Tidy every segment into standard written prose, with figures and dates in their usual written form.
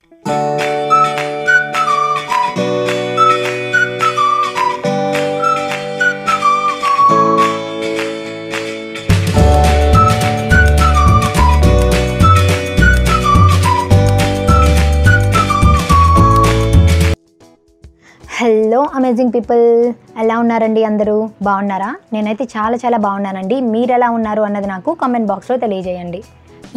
Hello amazing people, ఎలా ఉన్నారండి? అందరూ బాగున్నారా? నేనైతే చాలా బాగున్నానండి. మీరు ఎలా ఉన్నారు అన్నది నాకు కామెంట్ బాక్స్లో తెలియజేయండి.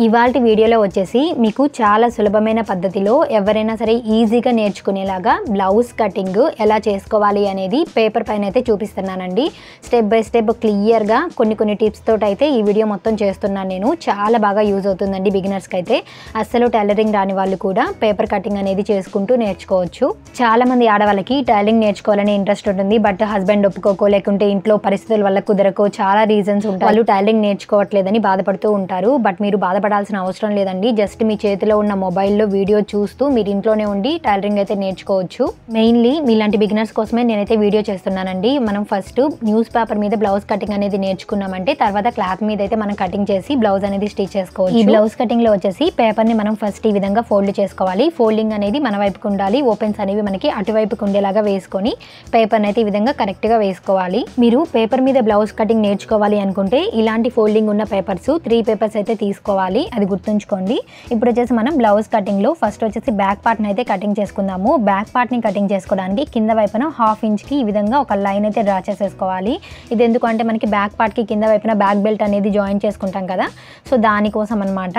ఇవాల్టి వీడియోలో వచ్చేసి మీకు చాలా సులభమైన పద్ధతిలో ఎవరైనా సరే ఈజీగా నేర్చుకునేలాగా బ్లౌజ్ కటింగ్ ఎలా చేసుకోవాలి అనేది పేపర్ పైన అయితే చూపిస్తున్నానండి. స్టెప్ బై స్టెప్ క్లియర్గా కొన్ని టిప్స్ తోటి అయితే ఈ వీడియో మొత్తం చేస్తున్నాను నేను. చాలా బాగా యూజ్ అవుతుందండి బిగినర్స్కి అయితే. అస్సలు టైలరింగ్ రాని వాళ్ళు కూడా పేపర్ కటింగ్ అనేది చేసుకుంటూ నేర్చుకోవచ్చు. చాలామంది ఆడవాళ్ళకి టైలరింగ్ నేర్చుకోవాలని ఇంట్రెస్ట్ ఉంటుంది, బట్ హస్బెండ్ ఒప్పుకోకో, లేకుంటే ఇంట్లో పరిస్థితుల వల్ల కుదరకో, చాలా రీజన్స్ ఉంటాయి. వాళ్ళు టైలరింగ్ నేర్చుకోవట్లేదని బాధపడుతూ ఉంటారు. బట్ మీరు బాధపడాల్సిన అవసరం లేదండి. జస్ట్ మీ చేతిలో ఉన్న మొబైల్లో వీడియో చూస్తూ మీరు ఇంట్లోనే ఉండి టైలరింగ్ అయితే నేర్చుకోవచ్చు. మెయిన్లీ మీలాంటి బిగినర్స్ కోసమే నేనైతే వీడియో చేస్తున్నానండి. మనం ఫస్ట్ న్యూస్ పేపర్ మీద బ్లౌజ్ కటింగ్ అనేది నేర్చుకున్నామంటే తర్వాత క్లాత్ మీద అయితే మనం కటింగ్ చేసి బ్లౌజ్ అనేది స్టిచ్ చేసుకోవచ్చు. ఈ బ్లౌజ్ కటింగ్ లో వచ్చేసి పేపర్ ని మనం ఫస్ట్ ఈ విధంగా ఫోల్డ్ చేసుకోవాలి. ఫోల్డింగ్ అనేది మన వైపుకు ఉండాలి. ఓపెన్స్ అనేవి మనకి అటువైపుకు ఉండేలాగా వేసుకొని పేపర్ అయితే ఈ విధంగా కరెక్ట్ గా వేసుకోవాలి. మీరు పేపర్ మీద బ్లౌజ్ కటింగ్ నేర్చుకోవాలి అనుకుంటే ఇలాంటి ఫోల్డింగ్ ఉన్న పేపర్స్ 3 పేపర్స్ అయితే తీసుకోవాలి. అది గుర్తుంచుకోండి. ఇప్పుడు వచ్చేసి మనం బ్లౌజ్ కటింగ్ లో ఫస్ట్ వచ్చేసి బ్యాక్ పార్ట్ ని అయితే కటింగ్ చేసుకుందాము. బ్యాక్ పార్ట్ ని కటింగ్ చేసుకోవడానికి కింద వైపున 1/2 ఇంచ్ కి ఈ విధంగా ఒక లైన్ అయితే డ్రా చేసేసుకోవాలి. ఇది ఎందుకంటే మనకి బ్యాక్ పార్ట్ కి కింద వైపున బ్యాక్ బెల్ట్ అనేది జాయిన్ చేసుకుంటాం కదా, సో దానికోసం అనమాట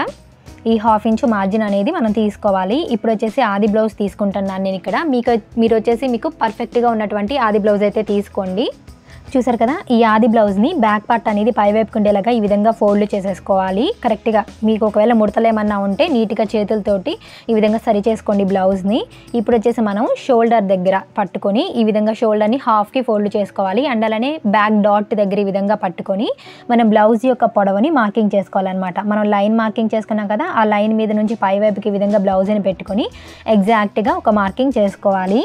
ఈ 1/2 ఇంచ్ మార్జిన్ అనేది మనం తీసుకోవాలి. ఇప్పుడు వచ్చేసి ఆది బ్లౌజ్ తీసుకుంటున్నాను నేను ఇక్కడ. మీరు వచ్చేసి మీకు పర్ఫెక్ట్గా ఉన్నటువంటి ఆది బ్లౌజ్ అయితే తీసుకోండి. చూసారు కదా, ఈ ఆది బ్లౌజ్ని బ్యాక్ పార్ట్ అనేది పైవైపుకు ఉండేలాగా ఈ విధంగా ఫోల్డ్ చేసేసుకోవాలి కరెక్ట్గా. మీకు ఒకవేళ ముడతలు ఏమన్నా ఉంటే నీట్గా చేతులతోటి ఈ విధంగా సరి చేసుకోండి బ్లౌజ్ని. ఇప్పుడు వచ్చేసి మనం షోల్డర్ దగ్గర పట్టుకొని ఈ విధంగా షోల్డర్ని 1/2కి ఫోల్డ్ చేసుకోవాలి. అండ్ అలానే బ్యాక్ డాట్ దగ్గర ఈ విధంగా పట్టుకొని మనం బ్లౌజ్ యొక్క పొడవుని మార్కింగ్ చేసుకోవాలన్నమాట. మనం లైన్ మార్కింగ్ చేసుకున్నాం కదా, ఆ లైన్ మీద నుంచి పైవైపుకి ఈ విధంగా బ్లౌజ్ని పెట్టుకొని ఎగ్జాక్ట్గా ఒక మార్కింగ్ చేసుకోవాలి.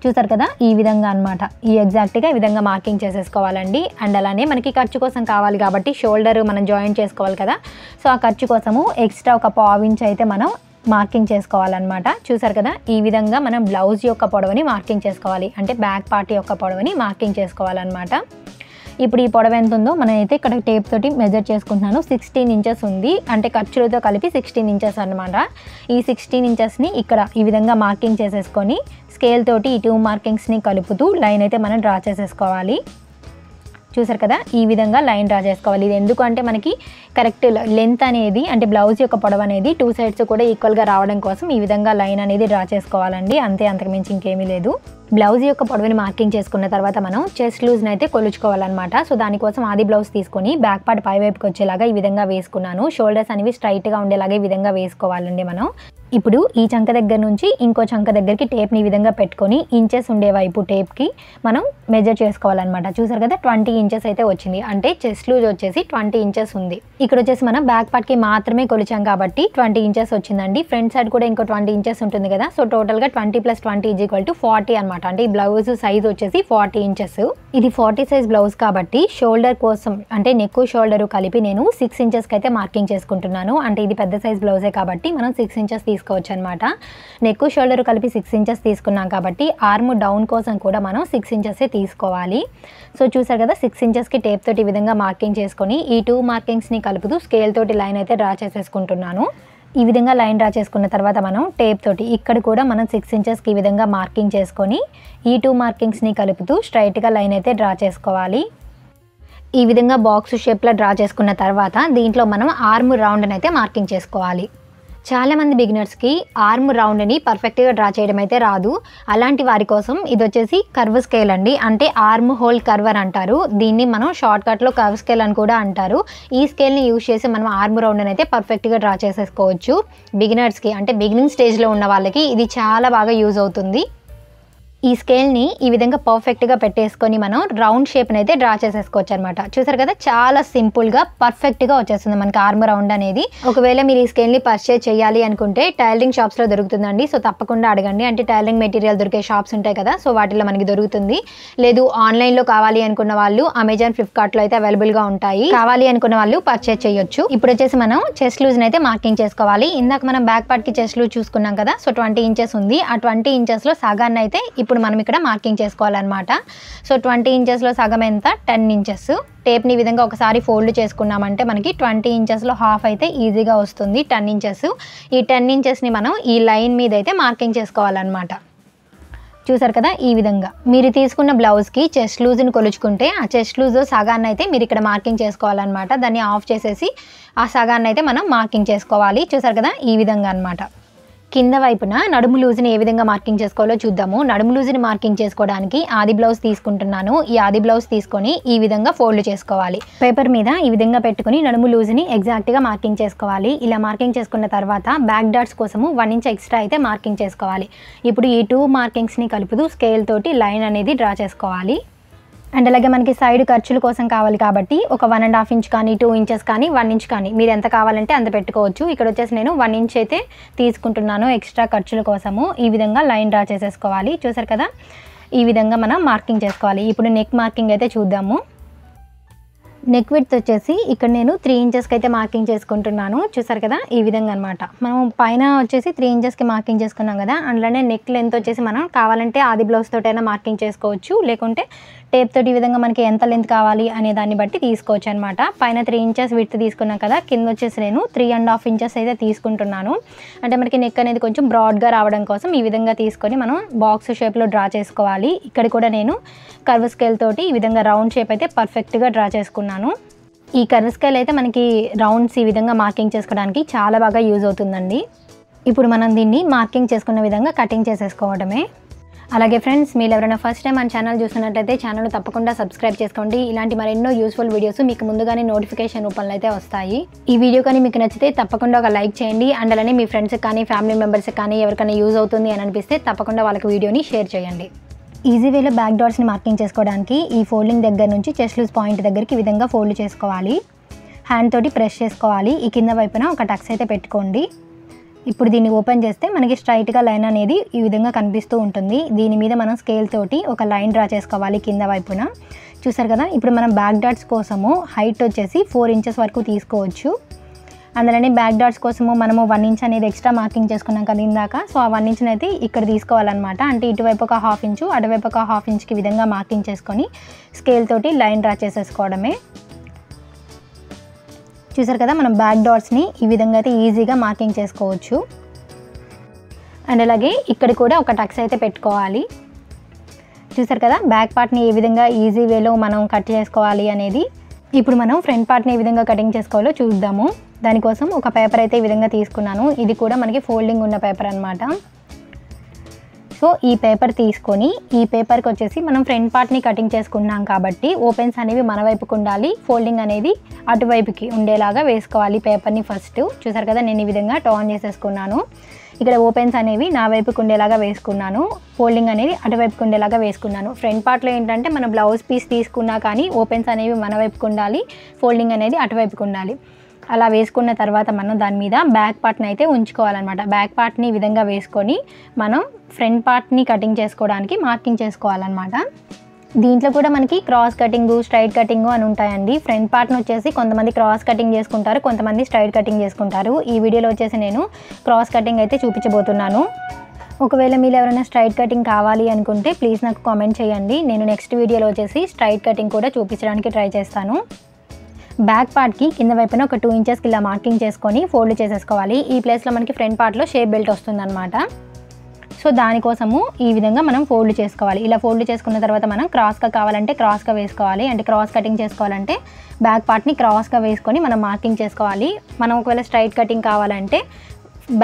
చూసారు కదా, ఈ విధంగా అనమాట. ఈ ఎగ్జాక్ట్గా ఈ విధంగా మార్కింగ్ చేసేసుకోవాలండి. అండ్ అలానే మనకి ఖర్చు కోసం కావాలి కాబట్టి షోల్డర్ మనం జాయిన్ చేసుకోవాలి కదా, సో ఆ ఖర్చు కోసము ఎక్స్ట్రా ఒక 1/4 ఇంచ్ అయితే మనం మార్కింగ్ చేసుకోవాలన్నమాట. చూసారు కదా, ఈ విధంగా మనం బ్లౌజ్ యొక్క పొడవుని మార్కింగ్ చేసుకోవాలి. అంటే బ్యాక్ పార్ట్ యొక్క పొడవుని మార్కింగ్ చేసుకోవాలన్నమాట. ఇప్పుడు ఈ పొడవు ఎంత ఉందో మనం అయితే ఇక్కడ టేప్ తోటి మెజర్ చేసుకుంటున్నాను. 16 ఇంచెస్ ఉంది, అంటే ఖర్చులతో కలిపి 16 ఇంచెస్ అనమాట. ఈ 16 ఇంచెస్ని ఇక్కడ ఈ విధంగా మార్కింగ్ చేసేసుకొని స్కేల్ తోటి ఈ 2 మార్కింగ్స్ని కలుపుతూ లైన్ అయితే మనం డ్రా చేసేసుకోవాలి. చూసారు కదా, ఈ విధంగా లైన్ డ్రా చేసుకోవాలి. ఇది ఎందుకంటే మనకి కరెక్ట్ లెంత్ అనేది, అంటే బ్లౌజ్ యొక్క పొడవు అనేది 2 సైడ్స్ కూడా ఈక్వల్గా రావడం కోసం ఈ విధంగా లైన్ అనేది డ్రా చేసుకోవాలండి. అంతే, అంతకుమించి ఇంకేమీ లేదు. బ్లౌజ్ యొక్క పొడవుని మార్కింగ్ చేసుకున్న తర్వాత మనం చెస్ట్ లూజ్ని అయితే కొలుచుకోవాలన్నమాట. సో దానికోసం ఆది బ్లౌజ్ తీసుకొని బ్యాక్ పార్ట్ పై వైపుకి వచ్చేలాగా ఈ విధంగా వేసుకున్నాను. షోల్డర్స్ అనేవి స్ట్రైట్గా ఉండేలాగా ఈ విధంగా వేసుకోవాలండి మనం. ఇప్పుడు ఈ చంక దగ్గర నుంచి ఇంకో చంక దగ్గరికి టేప్ని ఈ విధంగా పెట్టుకొని ఇంచెస్ ఉండే వైపు టేప్కి మనం మెజర్ చేసుకోవాలన్నమాట. చూసారు కదా, 20 ఇంచెస్ అయితే వచ్చింది. అంటే చెస్ట్ లూజ్ వచ్చేసి 20 ఇంచెస్ ఉంది. ఇక్కడ వచ్చేసి మనం బ్యాక్ పార్ట్కి మాత్రమే కొలిచాం కాబట్టి 20 ఇంచెస్ వచ్చిందండి. ఫ్రంట్ సైడ్ కూడా ఇంకో 20 ఇంచెస్ ఉంటుంది కదా, సో టోటల్గా 20 + 20 = 40 అనమాట. అంటే ఈ బ్లౌజ్ సైజ్ వచ్చేసి 40 ఇంచెస్. ఇది 40 సైజ్ బ్లౌజ్ కాబట్టి షోల్డర్ కోసం, అంటే నెక్ షోల్డర్ కలిపి నేను 6 ఇంచెస్కి అయితే మార్కింగ్ చేసుకుంటున్నాను. అంటే ఇది పెద్ద సైజ్ బ్లౌజే కాబట్టి మనం 6 ఇంచెస్ తీసుకోవచ్చు అనమాట. నెక్ షోల్డర్ కలిపి 6 ఇంచెస్ తీసుకున్నాం కాబట్టి ఆర్మ్ డౌన్ కోసం కూడా మనం 6 ఇంచెస్ తీసుకోవాలి. సో చూసారు కదా, 6 ఇంచెస్కి టేప్ తోటి ఈ విధంగా మార్కింగ్ చేసుకొని ఈ 2 మార్కింగ్స్ని కలుపుతూ స్కేల్ తోటి లైన్ అయితే డ్రా చేసేసుకుంటున్నాను. ఈ విధంగా లైన్ డ్రా చేసుకున్న తర్వాత మనం టేప్ తోటి ఇక్కడ కూడా మనం 6 ఇంచెస్కి ఈ విధంగా మార్కింగ్ చేసుకొని ఈ 2 మార్కింగ్స్ని కలుపుతూ స్ట్రైట్గా లైన్ అయితే డ్రా చేసుకోవాలి. ఈ విధంగా బాక్స్ షేప్లో డ్రా చేసుకున్న తర్వాత దీంట్లో మనం ఆర్మ్ రౌండ్ని అయితే మార్కింగ్ చేసుకోవాలి. చాలామంది బిగినర్స్కి ఆర్మ్ రౌండ్ని పర్ఫెక్ట్గా డ్రా చేయడం అయితే రాదు. అలాంటి వారి కోసం ఇది వచ్చేసి కర్వ్ స్కేల్ అండి, అంటే ఆర్మ్ హోల్ కర్వర్ అంటారు. దీన్ని మనం షార్ట్కట్లో కర్వ్ స్కేల్ అని కూడా అంటారు. ఈ స్కేల్ని యూజ్ చేసి మనం ఆర్మ్ రౌండ్ని అయితే పర్ఫెక్ట్గా డ్రా చేసేసుకోవచ్చు. బిగినర్స్కి, అంటే బిగినింగ్ స్టేజ్లో ఉన్న వాళ్ళకి ఇది చాలా బాగా యూజ్ అవుతుంది. ఈ స్కేల్ని ఈ విధంగా పర్ఫెక్ట్గా పెట్టేసుకొని మనం రౌండ్ షేప్ని అయితే డ్రా చేసేసుకోవచ్చు అనమాట. చూసారు కదా, చాలా సింపుల్గా పర్ఫెక్ట్గా వచ్చేస్తుంది మనకి ఆర్మ్ రౌండ్ అనేది. ఒకవేళ మీరు ఈ స్కేల్ని పర్చేజ్ చేయాలి అనుకుంటే టైలరింగ్ షాప్స్లో దొరుకుతుందండి. సో తప్పకుండా అడగండి. అంటే టైలరింగ్ మెటీరియల్ దొరికే షాప్స్ ఉంటాయి కదా, సో వాటిలో మనకి దొరుకుతుంది. లేదు ఆన్లైన్లో కావాలి అనుకున్న వాళ్ళు అమెజాన్, ఫ్లిప్కార్ట్లో అయితే అవైలబుల్గా ఉంటాయి. కావాలి అనుకున్న వాళ్ళు పర్చేజ్ చేయొచ్చు. ఇప్పుడు వచ్చేసి మనం చెస్ట్ లూజ్ని అయితే మార్కింగ్ చేసుకోవాలి. ఇందాక మనం బ్యాక్ పార్ట్కి చెస్ట్ లూజ్ చూసుకున్నాం కదా, సో 20 ఇంచెస్ ఉంది. ఆ 20 ఇంచెస్లో సగాన్ని అయితే ఇప్పుడు మనం ఇక్కడ మార్కింగ్ చేసుకోవాలన్నమాట. సో 20 ఇంచెస్లో సగం ఎంత, 10 ఇంచెస్. టేప్ని ఈ విధంగా ఒకసారి ఫోల్డ్ చేసుకున్నామంటే మనకి 20 ఇంచెస్లో హాఫ్ అయితే ఈజీగా వస్తుంది, 10 ఇంచెస్. ఈ 10 ఇంచెస్ని మనం ఈ లైన్ మీద అయితే మార్కింగ్ చేసుకోవాలన్నమాట. చూసారు కదా, ఈ విధంగా మీరు తీసుకున్న బ్లౌజ్కి చెస్ట్ లూజ్ని కొలుచుకుంటే ఆ చెస్ట్ లూజ్ సగాన్ని అయితే మీరు ఇక్కడ మార్కింగ్ చేసుకోవాలన్నమాట. దాన్ని ఆఫ్ చేసేసి ఆ సగాన్ని అయితే మనం మార్కింగ్ చేసుకోవాలి. చూసారు కదా, ఈ విధంగా అన్నమాట. కింద వైపున నడుము లూజ్ని ఏ విధంగా మార్కింగ్ చేసుకోవాలో చూద్దాము. నడుము లూజ్ని మార్కింగ్ చేసుకోవడానికి ఆది బ్లౌజ్ తీసుకుంటున్నాను. ఈ ఆది బ్లౌజ్ తీసుకొని ఈ విధంగా ఫోల్డ్ చేసుకోవాలి. పేపర్ మీద ఈ విధంగా పెట్టుకుని నడుము లూజ్ని ఎగ్జాక్ట్గా మార్కింగ్ చేసుకోవాలి. ఇలా మార్కింగ్ చేసుకున్న తర్వాత బ్యాక్ డాట్స్ కోసము 1 ఇంచ్ ఎక్స్ట్రా అయితే మార్కింగ్ చేసుకోవాలి. ఇప్పుడు ఈ 2 మార్కింగ్స్ని కలుపుతూ స్కేల్ తోటి లైన్ అనేది డ్రా చేసుకోవాలి. అండ్ అలాగే మనకి సైడ్ ఖర్చుల కోసం కావాలి కాబట్టి ఒక 1.5 ఇంచ్ కానీ 2 ఇంచెస్ కానీ 1 ఇంచ్ కానీ మీరు ఎంత కావాలంటే అంత పెట్టుకోవచ్చు. ఇక్కడ వచ్చేసి నేను 1 ఇంచ్ అయితే తీసుకుంటున్నాను ఎక్స్ట్రా ఖర్చుల కోసము. ఈ విధంగా లైన్ డ్రా చేసేసుకోవాలి. చూసారు కదా, ఈ విధంగా మనం మార్కింగ్ చేసుకోవాలి. ఇప్పుడు నెక్ మార్కింగ్ అయితే చూద్దాము. నెక్ విడ్త్ వచ్చేసి ఇక్కడ నేను 3 ఇంచెస్కి అయితే మార్కింగ్ చేసుకుంటున్నాను. చూసారు కదా, ఈ విధంగా అనమాట. మనం పైన వచ్చేసి 3 ఇంచెస్కి మార్కింగ్ చేసుకున్నాం కదా, అందులోనే నెక్ లెంత్ వచ్చేసి మనం కావాలంటే ఆది బ్లౌజ్ తోటైనా మార్కింగ్ చేసుకోవచ్చు, లేకుంటే టేప్ తోటి ఈ విధంగా మనకి ఎంత లెంత్ కావాలి అనే దాన్ని బట్టి తీసుకోవచ్చు అనమాట. పైన 3 ఇంచెస్ విడ్త్ తీసుకున్నాం కదా, కింద వచ్చేసి నేను 3.5 ఇంచెస్ అయితే తీసుకుంటున్నాను. అంటే మనకి నెక్ అనేది కొంచెం బ్రాడ్గా రావడం కోసం ఈ విధంగా తీసుకొని మనం బాక్స్ షేప్లో డ్రా చేసుకోవాలి. ఇక్కడ కూడా నేను కర్వ్ స్కేల్ తోటి ఈ విధంగా రౌండ్ షేప్ అయితే పర్ఫెక్ట్గా డ్రా చేసుకున్నాను. ఈ కర్వ్ స్కేల్ అయితే మనకి రౌండ్స్ ఈ విధంగా మార్కింగ్ చేసుకోవడానికి చాలా బాగా యూజ్ అవుతుందండి. ఇప్పుడు మనం దీన్ని మార్కింగ్ చేసుకున్న విధంగా కటింగ్ చేసేసుకోవడమే. అలాగే ఫ్రెండ్స్, మీరు ఎవరైనా ఫస్ట్ టైం మన ఛానల్ చూస్తున్నట్లయితే ఛానల్ తప్పకుండా సబ్స్క్రైబ్ చేసుకోండి. ఇలాంటి మరెన్నో యూస్ఫుల్ వీడియోస్ మీకు ముందుగానే నోటిఫికేషన్ రూపంలో అయితే వస్తాయి. ఈ వీడియో కానీ మీకు నచ్చితే తప్పకుండా ఒక లైక్ చేయండి. అండ్ అలానే మీ ఫ్రెండ్స్కి కానీ ఫ్యామిలీ మెంబర్స్కి కానీ ఎవరికైనా యూజ్ అవుతుంది అని అనిపిస్తే తప్పకుండా వాళ్ళకి వీడియోని షేర్ చేయండి. ఈజీ వేలో బ్యాక్ డాట్స్ని మార్కింగ్ చేసుకోవడానికి ఈ ఫోల్డింగ్ దగ్గర నుంచి చెస్ట్ లూజ్ పాయింట్ దగ్గరికి ఈ విధంగా ఫోల్డ్ చేసుకోవాలి. హ్యాండ్ తోటి ప్రెస్ చేసుకోవాలి. ఈ కింద వైపున ఒక టక్స్ అయితే పెట్టుకోండి. ఇప్పుడు దీన్ని ఓపెన్ చేస్తే మనకి స్ట్రైట్గా లైన్ అనేది ఈ విధంగా కనిపిస్తూ ఉంటుంది. దీని మీద మనం స్కేల్ తోటి ఒక లైన్ డ్రా చేసుకోవాలి కింద వైపున. చూసారు కదా, ఇప్పుడు మనం బ్యాక్ డాట్స్ కోసము హైట్ వచ్చేసి 4 ఇంచెస్ వరకు తీసుకోవచ్చు. అందులోనే బ్యాక్ డాట్స్ కోసము మనము 1 ఇంచ్ అనేది ఎక్స్ట్రా మార్కింగ్ చేసుకున్నాం కదా ఇందాక. సో ఆ 1 ఇంచ్ని అయితే ఇక్కడ తీసుకోవాలన్నమాట. అంటే ఇటువైపు ఒక 1/2 ఇంచు, అటువైపు ఒక 1/2 ఇంచ్కి విధంగా మార్కింగ్ చేసుకొని స్కేల్ తోటి లైన్ డ్రా చేసేసుకోవడమే. చూసారు కదా, మనం బ్యాక్ డాట్స్ని ఈ విధంగా అయితే ఈజీగా మార్కింగ్ చేసుకోవచ్చు. అండ్ అలాగే ఇక్కడ కూడా ఒక టక్స్ అయితే పెట్టుకోవాలి. చూసారు కదా, బ్యాక్ పార్ట్ని ఏ విధంగా ఈజీ వేలో మనం కట్ చేసుకోవాలి అనేది. ఇప్పుడు మనం ఫ్రంట్ పార్ట్ని ఏ విధంగా కటింగ్ చేసుకోవాలో చూద్దాము. దానికోసం ఒక పేపర్ అయితే ఈ విధంగా తీసుకున్నాను. ఇది కూడా మనకి ఫోల్డింగ్ ఉన్న పేపర్ అనమాట. సో ఈ పేపర్ తీసుకొని ఈ పేపర్కి వచ్చేసి మనం ఫ్రంట్ పార్ట్ని కటింగ్ చేసుకున్నాం కాబట్టి ఓపెన్స్ అనేవి మన వైపుకు ఉండాలి, ఫోల్డింగ్ అనేది అటువైపుకి ఉండేలాగా వేసుకోవాలి పేపర్ని ఫస్ట్. చూసారు కదా, నేను ఈ విధంగా టర్న్ చేసేసుకున్నాను. ఇక్కడ ఓపెన్స్ అనేవి నా వైపుకు ఉండేలాగా వేసుకున్నాను, ఫోల్డింగ్ అనేది అటువైపుకు ఉండేలాగా వేసుకున్నాను. ఫ్రంట్ పార్ట్లో ఏంటంటే మన బ్లౌజ్ పీస్ తీసుకున్నా కానీ ఓపెన్స్ అనేవి మన వైపుకు ఉండాలి, ఫోల్డింగ్ అనేది అటువైపుకు ఉండాలి. అలా వేసుకున్న తర్వాత మనం దాని మీద బ్యాక్ పార్ట్ని అయితే ఉంచుకోవాలన్నమాట. బ్యాక్ పార్ట్ని ఈ విధంగా వేసుకొని మనం ఫ్రంట్ పార్ట్ని కటింగ్ చేసుకోవడానికి మార్కింగ్ చేసుకోవాలన్నమాట. దీంట్లో కూడా మనకి క్రాస్ కటింగు, స్ట్రైట్ కటింగు అని ఉంటాయండి. ఫ్రంట్ పార్ట్ని వచ్చేసి కొంతమంది క్రాస్ కటింగ్ చేసుకుంటారు, కొంతమంది స్ట్రైట్ కటింగ్ చేసుకుంటారు. ఈ వీడియోలో వచ్చేసి నేను క్రాస్ కటింగ్ అయితే చూపించబోతున్నాను. ఒకవేళ మీరు ఎవరైనా స్ట్రైట్ కటింగ్ కావాలి అనుకుంటే ప్లీజ్ నాకు కామెంట్ చేయండి. నేను నెక్స్ట్ వీడియోలో వచ్చేసి స్ట్రైట్ కటింగ్ కూడా చూపించడానికి ట్రై చేస్తాను. బ్యాక్ పార్ట్కి కింద వైపున ఒక 2 ఇంచెస్కి ఇలా మార్కింగ్ చేసుకొని ఫోల్డ్ చేసేసుకోవాలి. ఈ ప్లేస్లో మనకి ఫ్రంట్ పార్ట్లో షేప్ బెల్ట్ వస్తుందన్నమాట. సో దానికోసము ఈ విధంగా మనం ఫోల్డ్ చేసుకోవాలి. ఇలా ఫోల్డ్ చేసుకున్న తర్వాత మనం క్రాస్గా కావాలంటే క్రాస్గా వేసుకోవాలి. అంటే క్రాస్ కటింగ్ చేసుకోవాలంటే బ్యాక్ పార్ట్ని క్రాస్గా వేసుకొని మనం మార్కింగ్ చేసుకోవాలి. మనం ఒకవేళ స్ట్రైట్ కటింగ్ కావాలంటే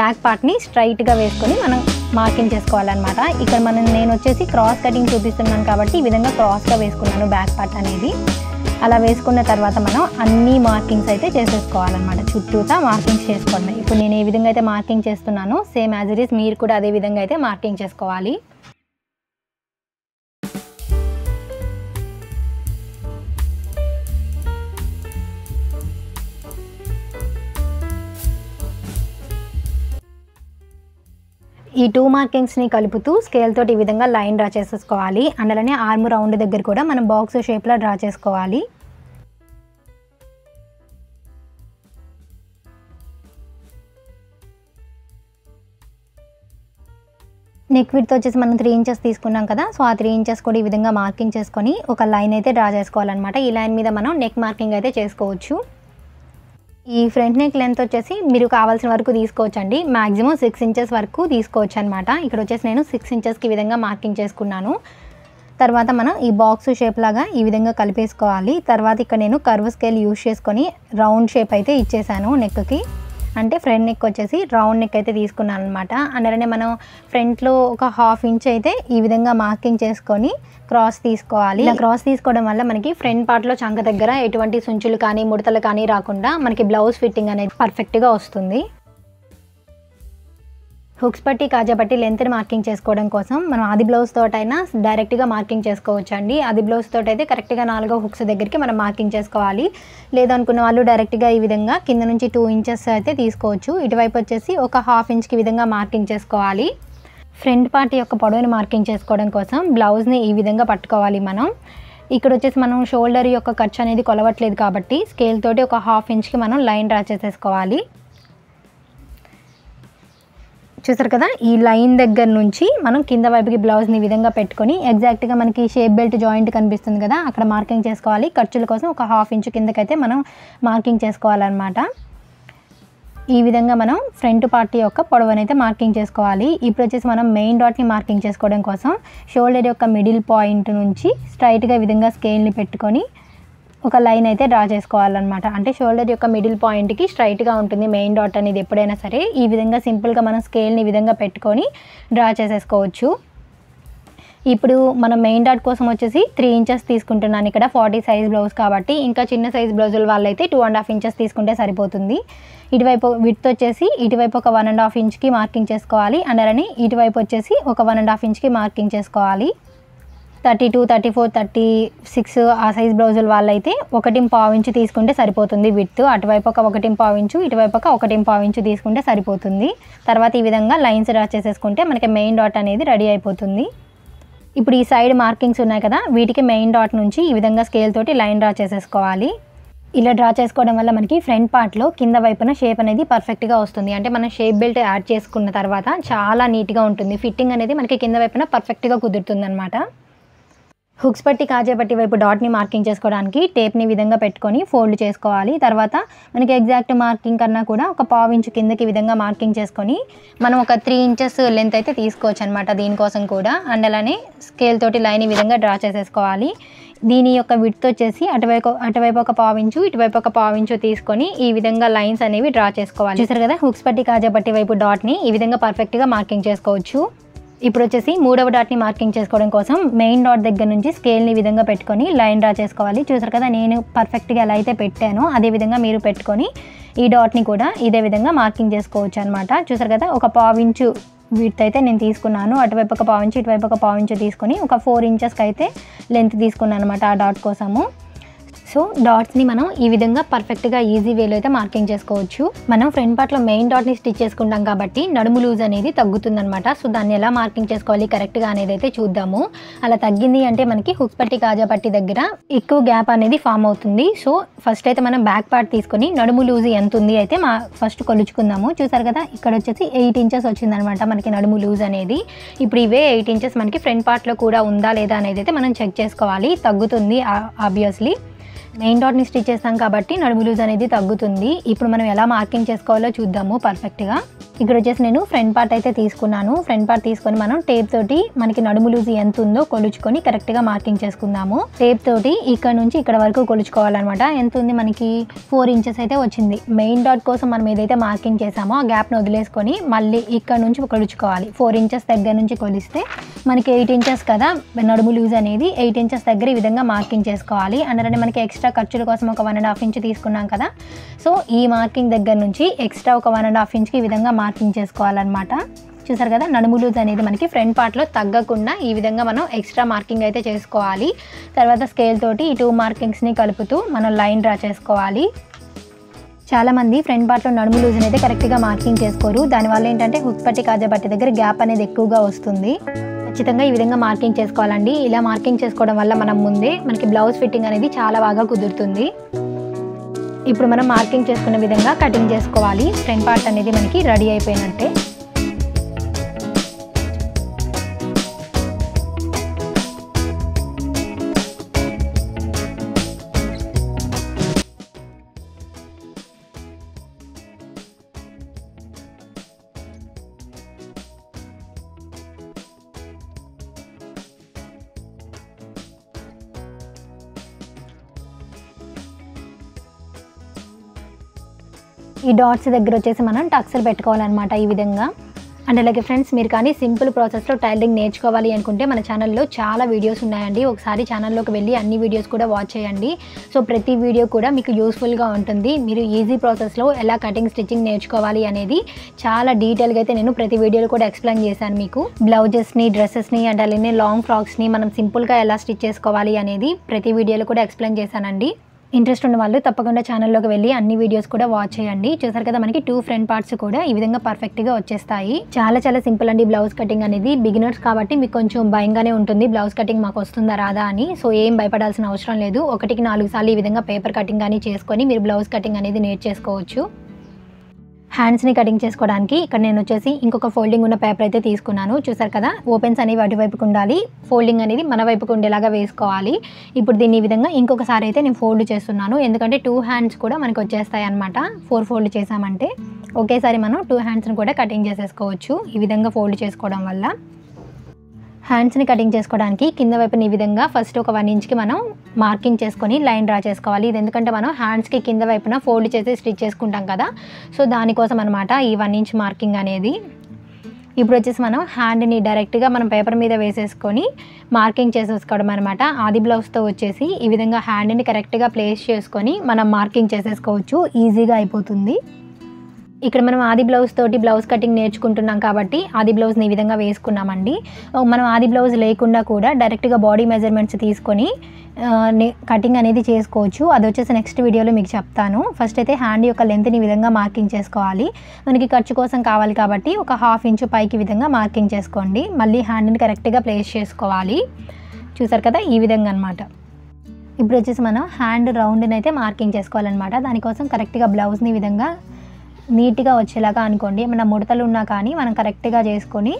బ్యాక్ పార్ట్ని స్ట్రైట్గా వేసుకొని మనం మార్కింగ్ చేసుకోవాలన్నమాట. ఇక్కడ నేను వచ్చేసి క్రాస్ కటింగ్ చూపిస్తున్నాను కాబట్టి ఈ విధంగా క్రాస్గా వేసుకున్నాను బ్యాక్ పార్ట్ అనేది. అలా వేసుకున్న తర్వాత మనం అన్ని మార్కింగ్స్ అయితే చేసేసుకోవాలన్నమాట. చుట్టూతా మార్కింగ్స్ చేసుకోండి. ఇప్పుడు నేను ఏ విధంగా అయితే మార్కింగ్ చేస్తున్నానో సేమ్ యాజ్ ఇట్ ఈస్ మీరు కూడా అదే విధంగా అయితే మార్కింగ్ చేసుకోవాలి. ఈ 2 మార్కింగ్స్ని కలుపుతూ స్కేల్ తోటి ఈ విధంగా లైన్ డ్రా చేసేసుకోవాలి. అండ్ అలానే ఆర్మ్ రౌండ్ దగ్గర కూడా మనం బాక్స్ షేప్లో డ్రా చేసుకోవాలి. నెక్ విడ్త్ వచ్చేసి మనం 3 ఇంచెస్ తీసుకున్నాం కదా, సో ఆ 3 ఇంచెస్ కూడా ఈ విధంగా మార్కింగ్ చేసుకొని ఒక లైన్ అయితే డ్రా చేసుకోవాలన్నమాట. ఈ లైన్ మీద మనం నెక్ మార్కింగ్ అయితే చేసుకోవచ్చు. ఈ ఫ్రంట్ నెక్ లెంత్ వచ్చేసి మీరు కావాల్సిన వరకు తీసుకోవచ్చండి. మ్యాక్సిమం 6 ఇంచెస్ వరకు తీసుకోవచ్చు అనమాట. ఇక్కడ వచ్చేసి నేను 6 ఇంచెస్కి ఈ విధంగా మార్కింగ్ చేసుకున్నాను. తర్వాత మనం ఈ బాక్స్ షేప్ లాగా ఈ విధంగా కలిపేసుకోవాలి. తర్వాత ఇక్కడ నేను కర్వ్ స్కేల్ యూజ్ చేసుకొని రౌండ్ షేప్ అయితే ఇచ్చేసాను నెక్కి. అంటే ఫ్రంట్ నెక్ వచ్చేసి రౌండ్ నెక్ అయితే తీసుకున్నాను అనమాట. అందులోనే మనం ఫ్రంట్లో ఒక 1/2 ఇంచ్ అయితే ఈ విధంగా మార్కింగ్ చేసుకొని క్రాస్ తీసుకోవాలి. ఇలా క్రాస్ తీసుకోవడం వల్ల మనకి ఫ్రంట్ పార్ట్లో చంక దగ్గర ఎటువంటి సుంచులు కానీ ముడతలు కానీ రాకుండా మనకి బ్లౌజ్ ఫిట్టింగ్ అనేది పర్ఫెక్ట్గా వస్తుంది. హుక్స్ పట్టి కాజా పట్టి లెంత్ని మార్కింగ్ చేసుకోవడం కోసం మనం ఆది బ్లౌజ్ తోటైనా డైరెక్ట్గా మార్కింగ్ చేసుకోవచ్చు అండి. ఆది బ్లౌజ్ తోట అయితే కరెక్ట్గా 4 హుక్స్ దగ్గరికి మనం మార్కింగ్ చేసుకోవాలి. లేదనుకున్న వాళ్ళు డైరెక్ట్గా ఈ విధంగా కింద నుంచి 2 ఇంచెస్ అయితే తీసుకోవచ్చు. ఇటువైపు వచ్చేసి ఒక 1/2 ఇంచ్కి విధంగా మార్కింగ్ చేసుకోవాలి. ఫ్రంట్ పార్ట్ యొక్క పొడవుని మార్కింగ్ చేసుకోవడం కోసం బ్లౌజ్ని ఈ విధంగా పట్టుకోవాలి మనం. ఇక్కడ వచ్చేసి మనం షోల్డర్ యొక్క ఖర్చు అనేది కొలవట్లేదు కాబట్టి స్కేల్ తోటి ఒక 1/2 ఇంచ్కి మనం లైన్ డ్రా చేసేసుకోవాలి. చూసారు కదా, ఈ లైన్ దగ్గర నుంచి మనం కింద వైపుకి బ్లౌజ్ని ఈ విధంగా పెట్టుకొని ఎగ్జాక్ట్గా మనకి షేప్ బెల్ట్ జాయింట్ కనిపిస్తుంది కదా, అక్కడ మార్కింగ్ చేసుకోవాలి. ఖర్చుల కోసం ఒక 1/2 ఇంచ్ కిందకైతే మనం మార్కింగ్ చేసుకోవాలన్నమాట. ఈ విధంగా మనం ఫ్రంట్ పార్ట్ యొక్క పొడవునైతే మార్కింగ్ చేసుకోవాలి. ఇప్పుడు వచ్చేసి మనం మెయిన్ డాట్ని మార్కింగ్ చేసుకోవడం కోసం షోల్డర్ యొక్క మిడిల్ పాయింట్ నుంచి స్ట్రైట్గా ఈ విధంగా స్కేల్ని పెట్టుకొని ఒక లైన్ అయితే డ్రా చేసుకోవాలన్నమాట. అంటే షోల్డర్ యొక్క మిడిల్ పాయింట్కి స్ట్రైట్గా ఉంటుంది మెయిన్ డాట్ అనేది ఎప్పుడైనా సరే. ఈ విధంగా సింపుల్గా మనం స్కేల్ని ఈ విధంగా పెట్టుకొని డ్రా చేసేసుకోవచ్చు. ఇప్పుడు మనం మెయిన్ డాట్ కోసం వచ్చేసి 3 ఇంచెస్ తీసుకుంటున్నాను ఇక్కడ 40 సైజ్ బ్లౌజ్ కాబట్టి. ఇంకా చిన్న సైజ్ బ్లౌజుల వాళ్ళైతే 2.5 ఇంచెస్ తీసుకుంటే సరిపోతుంది. ఇటువైపు విడ్త్ వచ్చేసి ఇటువైపు ఒక 1.5 ఇంచ్కి మార్కింగ్ చేసుకోవాలి. అలానే ఇటువైపు వచ్చేసి ఒక 1.5 ఇంచ్కి మార్కింగ్ చేసుకోవాలి. 32, 34, 36 ఆ సైజ్ బ్లౌజుల వాళ్ళైతే 1.5 ఇంచు తీసుకుంటే సరిపోతుంది విడ్త్. అటువైపు ఒక 1.5 ఇంచు, ఇటువైపు ఒక 1.5 ఇంచు తీసుకుంటే సరిపోతుంది. తర్వాత ఈ విధంగా లైన్స్ డ్రా చేసేసుకుంటే మనకి మెయిన్ డాట్ అనేది రెడీ అయిపోతుంది. ఇప్పుడు ఈ సైడ్ మార్కింగ్స్ ఉన్నాయి కదా, వీటికి మెయిన్ డాట్ నుంచి ఈ విధంగా స్కేల్ తోటి లైన్ డ్రా చేసేసుకోవాలి. ఇలా డ్రా చేసుకోవడం వల్ల మనకి ఫ్రంట్ పార్ట్లో కింద వైపున షేప్ అనేది పర్ఫెక్ట్గా వస్తుంది. అంటే మనం షేప్ బెల్ట్ యాడ్ చేసుకున్న తర్వాత చాలా నీట్గా ఉంటుంది. ఫిట్టింగ్ అనేది మనకి కింద వైపున పర్ఫెక్ట్గా కుదురుతుంది అనమాట. హుక్స్ పట్టి కాజా పట్టి వైపు డాట్ని మార్కింగ్ చేసుకోవడానికి టేప్ని విధంగా పెట్టుకొని ఫోల్డ్ చేసుకోవాలి. తర్వాత మనకి ఎగ్జాక్ట్ మార్కింగ్ కన్నా కూడా ఒక 1/2 ఇంచు కిందకి విధంగా మార్కింగ్ చేసుకొని మనం ఒక 3 ఇంచెస్ లెంత్ అయితే తీసుకోవచ్చు అనమాట దీనికోసం కూడా. అండ్ అలానే స్కేల్ తోటి లైన్ ఈ విధంగా డ్రా చేసేసుకోవాలి. దీని యొక్క విడ్త్ వచ్చేసి అటువైపు ఒక 1/2 ఇంచు, ఇటువైపు ఒక 1/2 ఇంచు తీసుకొని ఈ విధంగా లైన్స్ అనేవి డ్రా చేసుకోవాలి. చూసారు కదా, హుక్స్ పట్టి కాజా పట్టి వైపు డాట్ని ఈ విధంగా పర్ఫెక్ట్గా మార్కింగ్ చేసుకోవచ్చు. ఇప్పుడు వచ్చేసి 3వ డాట్ని మార్కింగ్ చేసుకోవడం కోసం మెయిన్ డాట్ దగ్గర నుంచి స్కేల్ని ఈ విధంగా పెట్టుకొని లైన్ డ్రా చేసుకోవాలి. చూసారు కదా, నేను పర్ఫెక్ట్గా ఎలా అయితే పెట్టానో అదే విధంగా మీరు పెట్టుకొని ఈ డాట్ని కూడా ఇదే విధంగా మార్కింగ్ చేసుకోవచ్చు అనమాట. చూసారు కదా, ఒక 1/2 ఇంచు విడ్త్ అయితే నేను తీసుకున్నాను. అటువైపు ఒక 1/2 ఇంచు, ఇటువైపు ఒక 1/2 ఇంచు తీసుకొని ఒక 4 ఇంచెస్కి అయితే లెంత్ తీసుకున్నాను అనమాట ఆ డాట్ కోసము. సో డాట్స్ని మనం ఈ విధంగా పర్ఫెక్ట్గా ఈజీ వేలో అయితే మార్కింగ్ చేసుకోవచ్చు. మనం ఫ్రంట్ పార్ట్లో మెయిన్ డాట్ని స్టిచ్ చేసుకుంటాం కాబట్టి నడుము లూజ్ అనేది తగ్గుతుందనమాట. సో దాన్ని ఎలా మార్కింగ్ చేసుకోవాలి కరెక్ట్గా అనేది అయితే చూద్దాము. అలా తగ్గింది అంటే మనకి హుక్స్ పట్టి కాజా పట్టి దగ్గర ఎక్కువ గ్యాప్ అనేది ఫామ్ అవుతుంది. సో ఫస్ట్ అయితే మనం బ్యాక్ పార్ట్ తీసుకొని నడుము లూజ్ ఎంత ఉంది అయితే ఫస్ట్ కొలుచుకుందాము. చూసారు కదా, ఇక్కడ వచ్చేసి 8 ఇంచెస్ వచ్చిందనమాట మనకి నడుము లూజ్ అనేది. ఇప్పుడు ఇవే 8 ఇంచెస్ మనకి ఫ్రంట్ పార్ట్లో కూడా ఉందా లేదా అనేది అయితే మనం చెక్ చేసుకోవాలి. తగ్గుతుంది ఆబ్వియస్లీ. మెయిన్ డాట్ని స్టిచ్ చేస్తాం కాబట్టి నడుము లూజ్ అనేది తగ్గుతుంది. ఇప్పుడు మనం ఎలా మార్కింగ్ చేసుకోవాలో చూద్దాము పర్ఫెక్ట్గా. ఇక్కడ వచ్చేసి నేను ఫ్రంట్ పార్ట్ అయితే తీసుకున్నాను. ఫ్రంట్ పార్ట్ తీసుకొని మనం టేప్ తోటి మనకి నడుము లూజ్ ఎంత ఉందో కొలుచుకొని కరెక్ట్గా మార్కింగ్ చేసుకుందాము. టేప్ తోటి ఇక్కడ నుంచి ఇక్కడ వరకు కొలుచుకోవాలన్నమాట. ఎంత ఉంది మనకి 4 ఇంచెస్ అయితే వచ్చింది. మెయిన్ డాట్ కోసం మనం ఏదైతే మార్కింగ్ చేసామో ఆ గ్యాప్ను వదిలేసుకొని మళ్ళీ ఇక్కడ నుంచి కొలుచుకోవాలి. 4 ఇంచెస్ దగ్గర నుంచి కొలిస్తే మనకి 8 ఇంచెస్ కదా నడుము లూజ్ అనేది. 8 ఇంచెస్ దగ్గర ఈ విధంగా మార్కింగ్ చేసుకోవాలి. అందులోనే మనకి ఎక్స్ట్రా ఖర్చుల కోసం ఒక 1.5 ఇంచ్ తీసుకున్నాం కదా, సో ఈ మార్కింగ్ దగ్గర నుంచి ఎక్స్ట్రా ఒక 1.5 ఇంచ్కి ఈ విధంగా మార్కింగ్ చేసుకోవాలన్నమాట. చూసారు కదా, నడుము లూజ్ అనేది మనకి ఫ్రంట్ పార్ట్లో తగ్గకుండా ఈ విధంగా మనం ఎక్స్ట్రా మార్కింగ్ అయితే చేసుకోవాలి. తర్వాత స్కేల్ తోటి ఈ 2 మార్కింగ్స్ని కలుపుతూ మనం లైన్ డ్రా చేసుకోవాలి. చాలామంది ఫ్రంట్ పార్ట్లో నడుము లూజ్ని అయితే కరెక్ట్గా మార్కింగ్ చేసుకోరు. దానివల్ల ఏంటంటే హుక్ పట్టి కాజా పట్టి దగ్గర గ్యాప్ అనేది ఎక్కువగా వస్తుంది. ఖచ్చితంగా ఈ విధంగా మార్కింగ్ చేసుకోవాలండి. ఇలా మార్కింగ్ చేసుకోవడం వల్ల మనకి బ్లౌజ్ ఫిట్టింగ్ అనేది చాలా బాగా కుదురుతుంది. ఇప్పుడు మనం మార్కింగ్ చేసుకున్న విధంగా కటింగ్ చేసుకోవాలి. ఫ్రంట్ పార్ట్ అనేది మనకి రెడీ అయిపోయినట్టే. ఈ డాట్స్ దగ్గర వచ్చేసి మనం టక్స్లు పెట్టుకోవాలన్నమాట ఈ విధంగా. అండ్ అలాగే ఫ్రెండ్స్, మీరు కానీ సింపుల్ ప్రాసెస్లో టైలరింగ్ నేర్చుకోవాలి అనుకుంటే మన ఛానల్లో చాలా వీడియోస్ ఉన్నాయండి. ఒకసారి ఛానల్లోకి వెళ్ళి అన్ని వీడియోస్ కూడా వాచ్ చేయండి. సో ప్రతి వీడియో కూడా మీకు యూస్ఫుల్గా ఉంటుంది. మీరు ఈజీ ప్రాసెస్లో ఎలా కటింగ్ స్టిచ్చింగ్ నేర్చుకోవాలి అనేది చాలా డీటెయిల్గా అయితే నేను ప్రతి వీడియోలో కూడా ఎక్స్ప్లెయిన్ చేశాను మీకు. బ్లౌజెస్ని, డ్రెస్సెస్ని అండ్ అలానే లాంగ్ ఫ్రాక్స్ని మనం సింపుల్గా ఎలా స్టిచ్ చేసుకోవాలి అనేది ప్రతి వీడియోలో కూడా ఎక్స్ప్లెయిన్ చేశానండి. ఇంట్రెస్ట్ ఉన్న వాళ్ళు తప్పకుండా ఛానల్లోకి వెళ్ళి అన్ని వీడియోస్ కూడా వాచ్ చేయండి. చూసారు కదా, మనకి 2 ఫ్రంట్ పార్ట్స్ కూడా ఈ విధంగా పర్ఫెక్ట్గా వచ్చేస్తాయి. చాలా సింపుల్ అండి బ్లౌజ్ కటింగ్ అనేది. బిగినర్స్ కాబట్టి మీకు కొంచెం భయంగానే ఉంటుంది, బ్లౌజ్ కటింగ్ మాకు వస్తుందా రాదా అని. సో ఏం భయపడాల్సిన అవసరం లేదు. 1కి 4 సార్లు ఈ విధంగా పేపర్ కటింగ్ కానీ చేసుకొని మీరు బ్లౌజ్ కటింగ్ అనేది నేర్చేసుకోవచ్చు. హ్యాండ్స్ని కటింగ్ చేసుకోవడానికి ఇక్కడ నేను వచ్చేసి ఇంకొక ఫోల్డింగ్ ఉన్న పేపర్ అయితే తీసుకున్నాను. చూసారు కదా, ఓపెన్స్ అనేవి అటువైపుకు ఉండాలి, ఫోల్డింగ్ అనేది మన వైపుకు ఉండేలాగా వేసుకోవాలి. ఇప్పుడు దీన్ని ఈ విధంగా ఇంకొకసారి అయితే నేను ఫోల్డ్ చేస్తున్నాను. ఎందుకంటే 2 హ్యాండ్స్ కూడా మనకు వచ్చేస్తాయి అన్నమాట. 4 ఫోల్డ్ చేసామంటే ఒకేసారి మనం 2 హ్యాండ్స్ని కూడా కటింగ్ చేసేసుకోవచ్చు ఈ విధంగా ఫోల్డ్ చేసుకోవడం వల్ల. హ్యాండ్స్ని కటింగ్ చేసుకోవడానికి కింద వైపుని ఈ విధంగా ఫస్ట్ ఒక 1 ఇంచ్కి మనం మార్కింగ్ చేసుకొని లైన్ డ్రా చేసుకోవాలి. ఇది ఎందుకంటే మనం హ్యాండ్స్కి కింద వైపున ఫోల్డ్ చేసి స్టిచ్ చేసుకుంటాం కదా, సో దానికోసం అనమాట ఈ 1 ఇంచ్ మార్కింగ్ అనేది. ఇప్పుడు వచ్చేసి మనం హ్యాండ్ని డైరెక్ట్గా మనం పేపర్ మీద వేసేసుకొని మార్కింగ్ చేసేసుకోవడం అనమాట. ఆది బ్లౌజ్తో వచ్చేసి ఈ విధంగా హ్యాండ్ని కరెక్ట్గా ప్లేస్ చేసుకొని మనం మార్కింగ్ చేసేసుకోవచ్చు, ఈజీగా అయిపోతుంది. ఇక్కడ మనం ఆది బ్లౌజ్ తోటి బ్లౌజ్ కటింగ్ నేర్చుకుంటున్నాం కాబట్టి ఆది బ్లౌజ్ని ఈ విధంగా వేసుకున్నామండి. మనం ఆది బ్లౌజ్ లేకుండా కూడా డైరెక్ట్గా బాడీ మెజర్మెంట్స్ తీసుకొని కటింగ్ అనేది చేసుకోవచ్చు. అది వచ్చేసి నెక్స్ట్ వీడియోలో మీకు చెప్తాను. ఫస్ట్ అయితే హ్యాండ్ యొక్క లెంత్ని ఈ విధంగా మార్కింగ్ చేసుకోవాలి. మనకి ఖర్చు కోసం కావాలి కాబట్టి ఒక 1/2 ఇంచు పైకి విధంగా మార్కింగ్ చేసుకోండి. మళ్ళీ హ్యాండ్ని కరెక్ట్గా ప్లేస్ చేసుకోవాలి. చూసారు కదా, ఈ విధంగా అనమాట. ఇప్పుడు వచ్చేసి మనం హ్యాండ్ రౌండ్ని అయితే మార్కింగ్ చేసుకోవాలన్నమాట. దానికోసం కరెక్ట్గా బ్లౌజ్ని ఈ విధంగా నీట్గా వచ్చేలాగా అనుకోండి. ఏమైనా ముడతలు ఉన్నా కానీ మనం కరెక్ట్గా చేసుకొని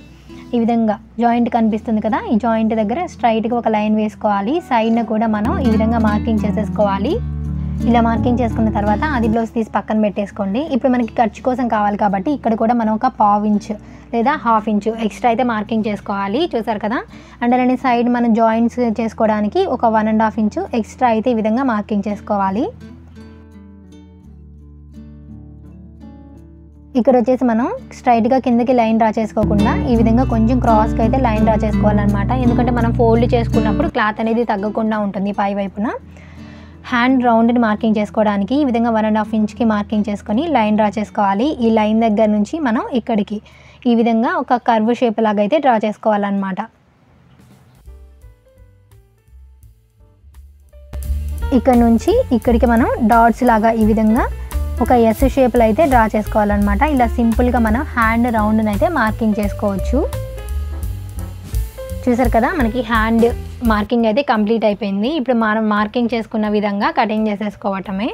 ఈ విధంగా జాయింట్ కనిపిస్తుంది కదా, ఈ జాయింట్ దగ్గర స్ట్రైట్గా ఒక లైన్ వేసుకోవాలి. సైడ్ని కూడా మనం ఈ విధంగా మార్కింగ్ చేసేసుకోవాలి. ఇలా మార్కింగ్ చేసుకున్న తర్వాత అది బ్లౌజ్ తీసి పక్కన పెట్టేసుకోండి. ఇప్పుడు మనకి ఖర్చు కోసం కావాలి కాబట్టి ఇక్కడ కూడా మనం ఒక 1/2 ఇంచ్ లేదా 1/2 ఇంచు ఎక్స్ట్రా అయితే మార్కింగ్ చేసుకోవాలి. చూసారు కదా, అండ్ అలానే సైడ్ మనం జాయింట్స్ చేసుకోవడానికి ఒక 1.5 ఇంచు ఎక్స్ట్రా అయితే ఈ విధంగా మార్కింగ్ చేసుకోవాలి. ఇక్కడ వచ్చేసి మనం స్ట్రైట్గా కిందకి లైన్ డ్రా చేసుకోకుండా ఈ విధంగా కొంచెం క్రాస్గా అయితే లైన్ డ్రా చేసుకోవాలన్నమాట. ఎందుకంటే మనం ఫోల్డ్ చేసుకున్నప్పుడు క్లాత్ అనేది తగ్గకుండా ఉంటుంది పై వైపున. హ్యాండ్ రౌండ్ని మార్కింగ్ చేసుకోవడానికి ఈ విధంగా 1.5 ఇంచ్కి మార్కింగ్ చేసుకొని లైన్ డ్రా చేసుకోవాలి. ఈ లైన్ దగ్గర నుంచి మనం ఇక్కడికి ఈ విధంగా ఒక కర్వ్ షేప్ లాగా అయితే డ్రా చేసుకోవాలన్నమాట. ఇక్కడ నుంచి ఇక్కడికి మనం డాట్స్ లాగా ఈ విధంగా ఒక ఎస్ షేప్లో అయితే డ్రా చేసుకోవాలన్నమాట. ఇలా సింపుల్గా మనం హ్యాండ్ రౌండ్ని అయితే మార్కింగ్ చేసుకోవచ్చు. చూసారు కదా, మనకి హ్యాండ్ మార్కింగ్ అయితే కంప్లీట్ అయిపోయింది. ఇప్పుడు మనం మార్కింగ్ చేసుకున్న విధంగా కటింగ్ చేసేసుకోవటమే.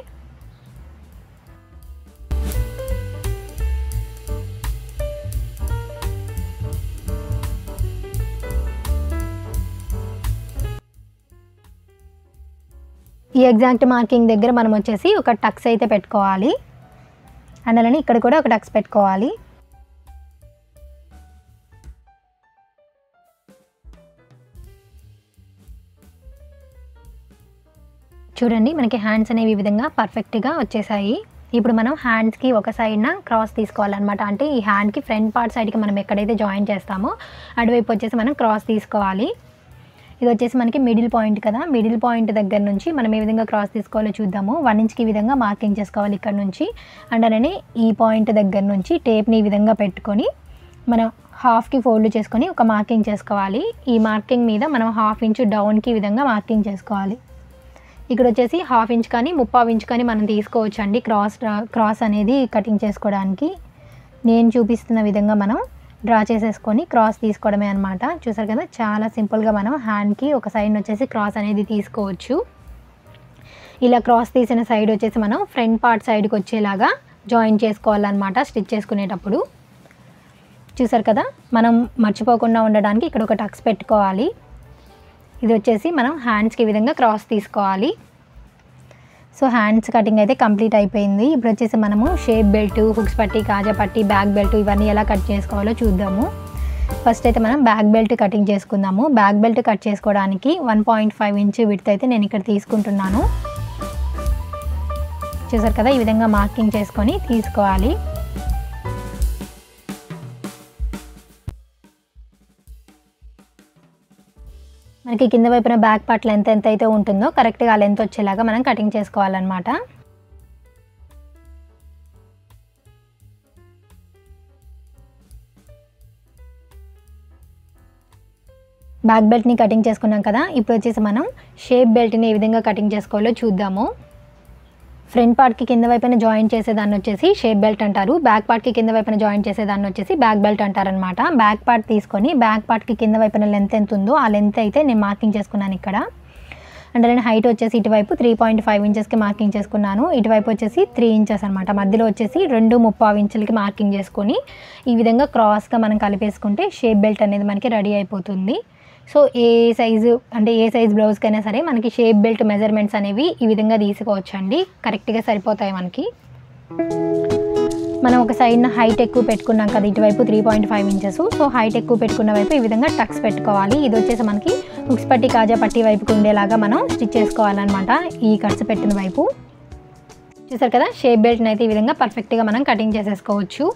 ఈ ఎగ్జాక్ట్ మార్కింగ్ దగ్గర మనం వచ్చేసి ఒక టక్స్ అయితే పెట్టుకోవాలి. అండ్ అలానే ఇక్కడ కూడా ఒక టక్స్ పెట్టుకోవాలి. చూడండి, మనకి హ్యాండ్స్ అనేవి ఈ విధంగా పర్ఫెక్ట్గా వచ్చేసాయి. ఇప్పుడు మనం హ్యాండ్స్కి ఒక సైడ్న క్రాస్ తీసుకోవాలన్నమాట. అంటే ఈ హ్యాండ్కి ఫ్రంట్ పార్ట్ సైడ్కి మనం ఎక్కడైతే జాయిన్ చేస్తామో అటువైపు వచ్చేసి మనం క్రాస్ తీసుకోవాలి. ఇది వచ్చేసి మనకి మిడిల్ పాయింట్ కదా, మిడిల్ పాయింట్ దగ్గర నుంచి మనం ఏ విధంగా క్రాస్ తీసుకోవాలో చూద్దాము. 1 ఇంచ్కి ఈ విధంగా మార్కింగ్ చేసుకోవాలి ఇక్కడ నుంచి. అండ్ అలానే ఈ పాయింట్ దగ్గర నుంచి టేప్ని ఈ విధంగా పెట్టుకొని మనం హాఫ్కి ఫోల్డ్ చేసుకొని ఒక మార్కింగ్ చేసుకోవాలి. ఈ మార్కింగ్ మీద మనం 1/2 ఇంచు డౌన్కి ఈ విధంగా మార్కింగ్ చేసుకోవాలి. ఇక్కడ వచ్చేసి 1/2 ఇంచ్ కానీ 3/4 ఇంచ్ కానీ మనం తీసుకోవచ్చు అండి క్రాస్ అనేది కటింగ్ చేసుకోవడానికి. నేను చూపిస్తున్న విధంగా మనం డ్రా చేసేసుకొని క్రాస్ తీసుకోవడమే అనమాట. చూసారు కదా, చాలా సింపుల్గా మనం హ్యాండ్కి ఒక సైడ్ వచ్చేసి క్రాస్ అనేది తీసుకోవచ్చు. ఇలా క్రాస్ తీసిన సైడ్ వచ్చేసి మనం ఫ్రంట్ పార్ట్ సైడ్కి వచ్చేలాగా జాయిన్ చేసుకోవాలన్నమాట స్టిచ్ చేసుకునేటప్పుడు. చూసారు కదా, మనం మర్చిపోకుండా ఉండడానికి ఇక్కడ ఒక టక్స్ పెట్టుకోవాలి. ఇది వచ్చేసి మనం హ్యాండ్స్కి ఈ విధంగా క్రాస్ తీసుకోవాలి. సో హ్యాండ్స్ కటింగ్ అయితే కంప్లీట్ అయిపోయింది. ఇప్పుడు వచ్చేసి మనము షేప్ బెల్ట్, హుక్స్ పట్టి, కాజా పట్టి, బ్యాక్ బెల్ట్ ఇవన్నీ ఎలా కట్ చేసుకోవాలో చూద్దాము. ఫస్ట్ అయితే మనం బ్యాక్ బెల్ట్ కటింగ్ చేసుకుందాము. బ్యాక్ బెల్ట్ కట్ చేసుకోవడానికి 1.5 ఇంచ్ విడ్త్ అయితే నేను ఇక్కడ తీసుకుంటున్నాను. చూసారు కదా, ఈ విధంగా మార్కింగ్ చేసుకొని తీసుకోవాలి. మనకి కింద వైపున బ్యాక్ పార్ట్ లెంత్ ఎంత అయితే ఉంటుందో కరెక్ట్గా ఆ లెంత్ వచ్చేలాగా మనం కటింగ్ చేసుకోవాలన్నమాట. బ్యాక్ బెల్ట్ని కటింగ్ చేసుకున్నాం కదా, ఇప్పుడు వచ్చేసి మనం షేప్ బెల్ట్ని ఏ విధంగా కటింగ్ చేసుకోవాలో చూద్దాము. ఫ్రంట్ పార్ట్కి కింద వైపున జాయిన్ చేసేదాన్ని వచ్చేసి షేప్ బెల్ట్ అంటారు. బ్యాక్ పార్ట్కి కింద వైపున జాయిన్ చేసేదాన్ని వచ్చేసి బ్యాక్ బెల్ట్ అంటారనమాట. బ్యాక్ పార్ట్ తీసుకొని బ్యాక్ పార్ట్కి కింద వైపున లెంత్ ఎంత ఉందో ఆ లెంత్ అయితే నేను మార్కింగ్ చేసుకున్నాను ఇక్కడ. అంటే నేను హైట్ వచ్చేసి ఇటువైపు 3.5 ఇంచెస్కి మార్కింగ్ చేసుకున్నాను. ఇటువైపు వచ్చేసి 3 ఇంచెస్ అనమాట. మధ్యలో వచ్చేసి 2.5 ఇంచులకి మార్కింగ్ చేసుకొని ఈ విధంగా క్రాస్గా మనం కలిపేసుకుంటే షేప్ బెల్ట్ అనేది మనకి రెడీ అయిపోతుంది. సో ఏ సైజ్ బ్లౌజ్కైనా సరే మనకి షేప్ బెల్ట్ మెజర్మెంట్స్ అనేవి ఈ విధంగా తీసుకోవచ్చండి. కరెక్ట్గా సరిపోతాయి మనకి. మనం ఒక సైడ్న హైట్ ఎక్కువ పెట్టుకున్నాం కదా, ఇటువైపు 3.5 ఇంచెస్. సో హైట్ ఎక్కువ పెట్టుకున్న వైపు ఈ విధంగా టక్స్ పెట్టుకోవాలి. ఇది వచ్చేసి మనకి హుక్స్ పట్టి, కాజా పట్టి వైపుకి ఉండేలాగా మనం స్టిచ్ చేసుకోవాలన్నమాట. ఈ కట్స్ పెట్టిన వైపు చూసారు కదా, షేప్ బెల్ట్ని అయితే ఈ విధంగా పర్ఫెక్ట్గా మనం కటింగ్ చేసేసుకోవచ్చు.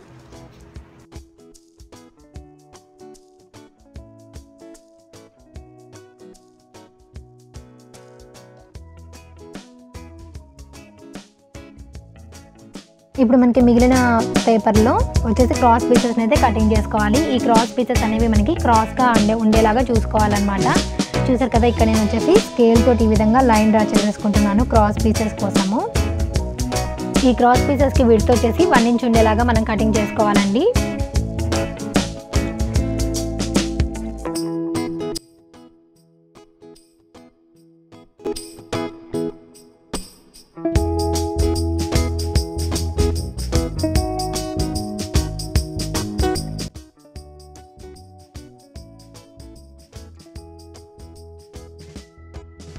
ఇప్పుడు మనకి మిగిలిన పేపర్లో వచ్చేసి క్రాస్ పీసెస్ని అయితే కటింగ్ చేసుకోవాలి. ఈ క్రాస్ పీసెస్ అనేవి మనకి క్రాస్గా ఉండేలాగా చూసుకోవాలన్నమాట. చూసారు కదా, ఇక్కడ నేను వచ్చేసి స్కేల్ తోటి ఈ విధంగా లైన్ డ్రా చేసేసుకుంటున్నాను క్రాస్ పీసెస్ కోసము. ఈ క్రాస్ పీసెస్కి విడ్త్ వచ్చేసి 1 ఇంచ్ ఉండేలాగా మనం కటింగ్ చేసుకోవాలండి.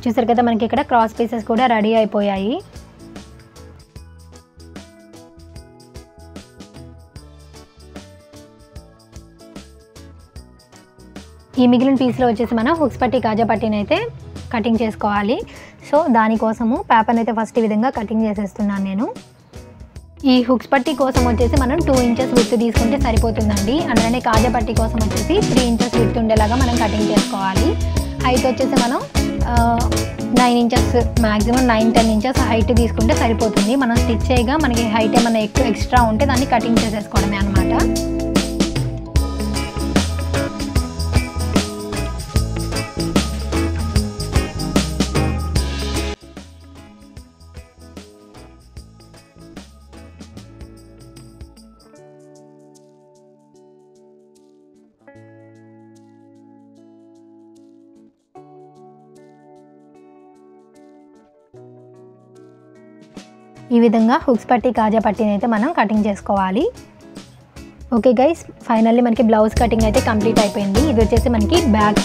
చూసారు కదా, మనకి ఇక్కడ క్రాస్ పీసెస్ కూడా రెడీ అయిపోయాయి. ఈ మిగిలిన పీస్లో వచ్చేసి మనం హుక్స్ పట్టి, కాజా పట్టిని అయితే కటింగ్ చేసుకోవాలి. సో దానికోసము పేపర్ని అయితే ఫస్ట్ ఈ విధంగా కటింగ్ చేసేస్తున్నాను నేను. ఈ హుక్స్ పట్టి కోసం వచ్చేసి మనం 2 ఇంచెస్ విడ్త్ తీసుకుంటే సరిపోతుందండి. అలానే కాజా పట్టి కోసం వచ్చేసి 3 ఇంచెస్ విడ్త్ ఉండేలాగా మనం కటింగ్ చేసుకోవాలి. హైట్ వచ్చేసి మనం 9 ఇంచెస్, మ్యాక్సిమం 9-10 ఇంచెస్ హైట్ తీసుకుంటే సరిపోతుంది. మనం స్టిచ్ చేయగా మనకి హైట్ ఏమైనా ఎక్కువ ఎక్స్ట్రా ఉంటే దాన్ని కటింగ్ చేసేసుకోవడమే అనమాట. ఈ విధంగా హుక్స్ పట్టి, కాజా పట్టిని అయితే మనం కటింగ్ చేసుకోవాలి. ఓకే గైస్, ఫైనల్లీ మనకి బ్లౌజ్ కటింగ్ అయితే కంప్లీట్ అయిపోయింది. ఇది వచ్చేసి మనకి బ్యాక్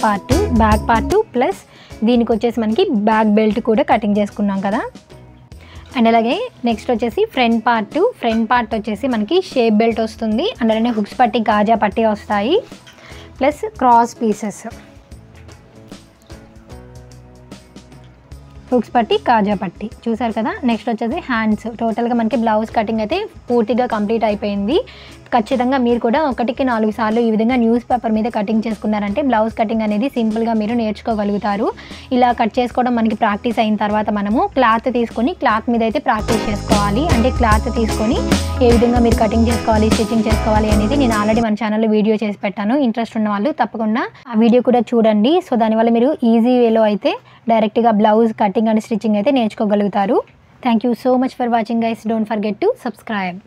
పార్ట్ ప్లస్ దీనికి వచ్చేసి మనకి బ్యాక్ బెల్ట్ కూడా కటింగ్ చేసుకున్నాం కదా. అండ్ అలాగే నెక్స్ట్ వచ్చేసి ఫ్రంట్ పార్ట్ వచ్చేసి మనకి షేప్ బెల్ట్ వస్తుంది. అండ్ అలానే హుక్స్ పట్టి, కాజా పట్టి వస్తాయి, ప్లస్ క్రాస్ పీసెస్, హుక్స్ పట్టి, కాజా పట్టి. చూసారు కదా, నెక్స్ట్ వచ్చేసి హ్యాండ్స్. టోటల్గా మనకి బ్లౌజ్ కటింగ్ అయితే పూర్తిగా కంప్లీట్ అయిపోయింది. ఖచ్చితంగా మీరు కూడా 1-4 సార్లు ఈ విధంగా న్యూస్ పేపర్ మీద కటింగ్ చేసుకున్నారంటే బ్లౌజ్ కటింగ్ అనేది సింపుల్గా మీరు నేర్చుకోగలుగుతారు. ఇలా కట్ చేసుకోవడం మనకి ప్రాక్టీస్ అయిన తర్వాత మనము క్లాత్ తీసుకొని క్లాత్ మీద అయితే ప్రాక్టీస్ చేసుకోవాలి. అంటే క్లాత్ తీసుకొని ఏ విధంగా మీరు కటింగ్ చేసుకోవాలి, స్టిచ్చింగ్ చేసుకోవాలి అనేది నేను ఆల్రెడీ మన ఛానల్లో వీడియో చేసి పెట్టాను. ఇంట్రెస్ట్ ఉన్న వాళ్ళు తప్పకుండా ఆ వీడియో కూడా చూడండి. సో దానివల్ల మీరు ఈజీ వేలో అయితే డైరెక్ట్గా blouse cutting cutting and stitching అయితే నేర్చుకోగలుగుతారు. Thank you so much for watching guys. Don't forget to subscribe.